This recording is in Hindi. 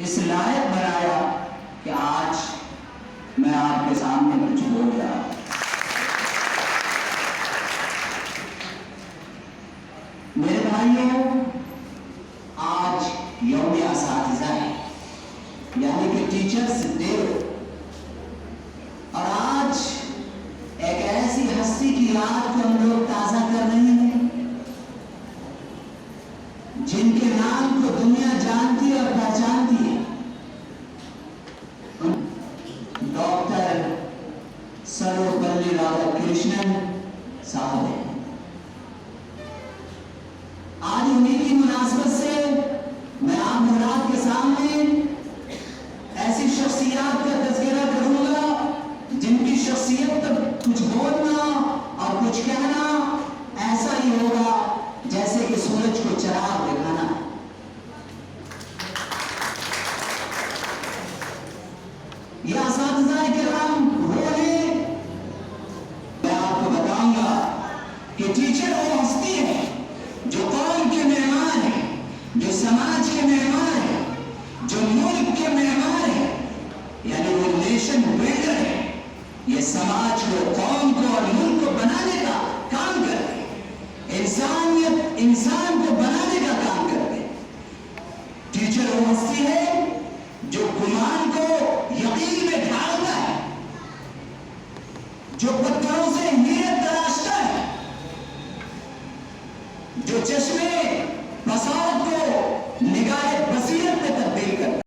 इस लायक बनाया कि आज मैं आपके सामने कुछ बोल रहा हूं। मेरे भाइयों, आज यौम असातिज़ा है, यानी कि टीचर्स डे। और आज एक ऐसी हस्ती की याद को हम लोग ताजा कर रहे हैं जिनके नाम को दुनिया जानती और पहचानती है। डॉक्टर सर्वपल्ली राधाकृष्णन साहब हैं। आज उन्हीं की मुनासबत से मैं आप हजरात के सामने ऐसी शख्सियत का तज़किरा करूंगा जिनकी शख्सियत तक कुछ बोलना और कुछ कहना ऐसा ही होगा जैसे कि सूरज को चिराग दिखाना। ये असातिज़ा किराम वो है, मैं आपको बताऊंगा कि टीचर वो हस्ती है जो कौम के मेहमान है, जो समाज के मेहमान है, जो मुल्क के मेहमान है, यानी वो नेशन बिल्डर है। ये समाज को, कौम को और मुल्क को बनाने का काम करते हैं। इंसानियत, इंसान को बनाने का काम करते हैं। टीचर वो हस्ती है जो गुमान को यकीन में ढालता है, जो